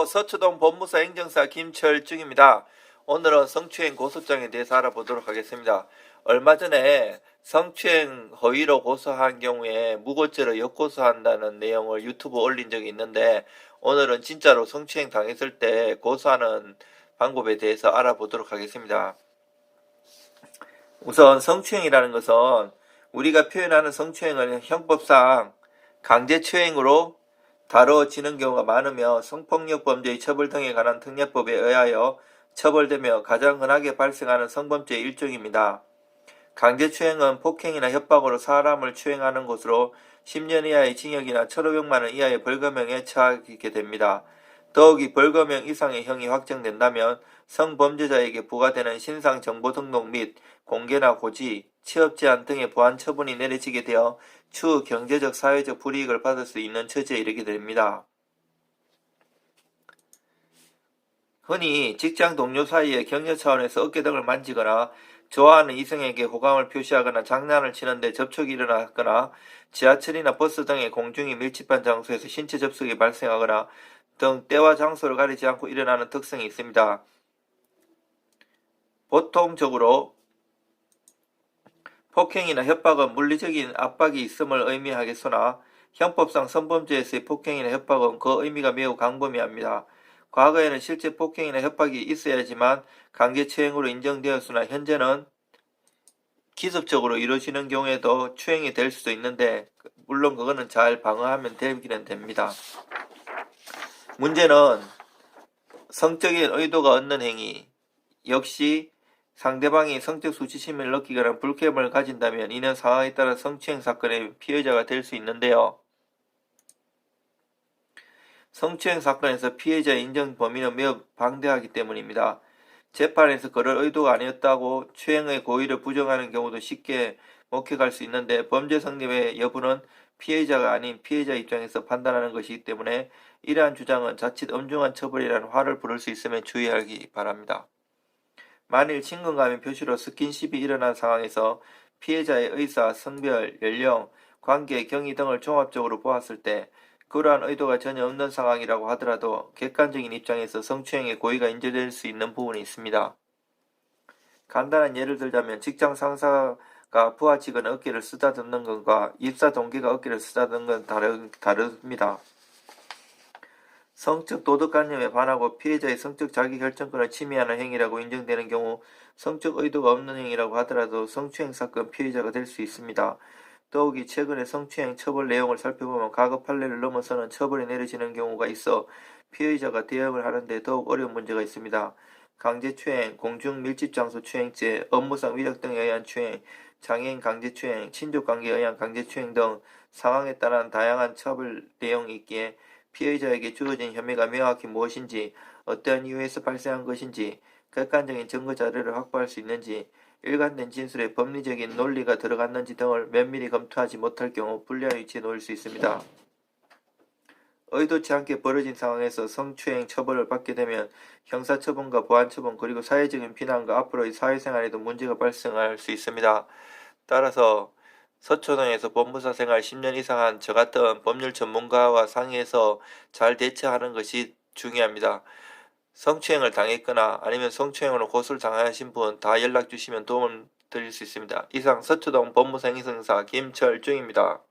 서초동 법무사 행정사 김철중입니다. 오늘은 성추행 고소장에 대해서 알아보도록 하겠습니다. 얼마 전에 성추행 허위로 고소한 경우에 무고죄로 역고소한다는 내용을 유튜브에 올린 적이 있는데, 오늘은 진짜로 성추행 당했을 때 고소하는 방법에 대해서 알아보도록 하겠습니다. 우선 성추행이라는 것은 우리가 표현하는 성추행은 형법상 강제추행으로 다뤄지는 경우가 많으며 성폭력범죄의 처벌 등에 관한 특례법에 의하여 처벌되며 가장 흔하게 발생하는 성범죄의 일종입니다. 강제추행은 폭행이나 협박으로 사람을 추행하는 것으로 10년 이하의 징역이나 1,500만 원 이하의 벌금형에 처하게 됩니다. 더욱이 벌금형 이상의 형이 확정된다면 성범죄자에게 부과되는 신상정보 등록 및 공개나 고지, 취업제한 등의 보안 처분이 내려지게 되어 추후 경제적, 사회적 불이익을 받을 수 있는 처지에 이르게 됩니다. 흔히 직장 동료 사이에 격려 차원에서 어깨 등을 만지거나 좋아하는 이성에게 호감을 표시하거나 장난을 치는데 접촉이 일어나거나 지하철이나 버스 등의 공중이 밀집한 장소에서 신체 접촉이 발생하거나 등 때와 장소를 가리지 않고 일어나는 특성이 있습니다. 보통적으로 폭행이나 협박은 물리적인 압박이 있음을 의미하겠으나 형법상 성범죄에서의 폭행이나 협박은 그 의미가 매우 광범위합니다. 과거에는 실제 폭행이나 협박이 있어야지만 강제추행으로 인정되었으나 현재는 기습적으로 이루어지는 경우에도 추행이 될 수도 있는데, 물론 그거는 잘 방어하면 되기는 됩니다. 문제는 성적인 의도가 없는 행위, 역시 상대방이 성적 수치심을 느끼거나 불쾌감을 가진다면 이는 상황에 따라 성추행 사건의 피해자가 될 수 있는데요. 성추행 사건에서 피해자의 인정 범위는 매우 방대하기 때문입니다. 재판에서 그럴 의도가 아니었다고 추행의 고의를 부정하는 경우도 쉽게 목격할 수 있는데, 범죄 성립의 여부는 피해자가 아닌 피해자 입장에서 판단하는 것이기 때문에 이러한 주장은 자칫 엄중한 처벌이라는 화를 부를 수 있으면 주의하기 바랍니다. 만일 친근감의 표시로 스킨십이 일어난 상황에서 피해자의 의사, 성별, 연령, 관계, 경위 등을 종합적으로 보았을 때 그러한 의도가 전혀 없는 상황이라고 하더라도 객관적인 입장에서 성추행의 고의가 인정될 수 있는 부분이 있습니다. 간단한 예를 들자면 직장 상사가 부하 직원의 어깨를 쓰다듬는 것과 입사 동기가 어깨를 쓰다듬는 건 다릅니다. 성적 도덕관념에 반하고 피해자의 성적 자기결정권을 침해하는 행위라고 인정되는 경우 성적 의도가 없는 행위라고 하더라도 성추행 사건 피해자가 될 수 있습니다. 더욱이 최근에 성추행 처벌 내용을 살펴보면 과거 판례를 넘어서는 처벌이 내려지는 경우가 있어 피해자가 대응을 하는데 더욱 어려운 문제가 있습니다. 강제추행, 공중밀집장소 추행죄, 업무상 위력 등에 의한 추행, 장애인 강제추행, 친족관계에 의한 강제추행 등 상황에 따른 다양한 처벌 내용이 있기에 피해자에게 주어진 혐의가 명확히 무엇인지, 어떠한 이유에서 발생한 것인지, 객관적인 증거 자료를 확보할 수 있는지, 일관된 진술에 법리적인 논리가 들어갔는지 등을 면밀히 검토하지 못할 경우 불리한 위치에 놓일 수 있습니다. 의도치 않게 벌어진 상황에서 성추행 처벌을 받게 되면 형사처분과 보안처분 그리고 사회적인 비난과 앞으로의 사회생활에도 문제가 발생할 수 있습니다. 따라서 서초동에서 법무사 생활 10년 이상 한 저 같은 법률 전문가와 상의해서 잘 대처하는 것이 중요합니다. 성추행을 당했거나 아니면 성추행으로 고소를 당하신 분 다 연락 주시면 도움을 드릴 수 있습니다. 이상 서초동 법무사 행정사 김철중입니다.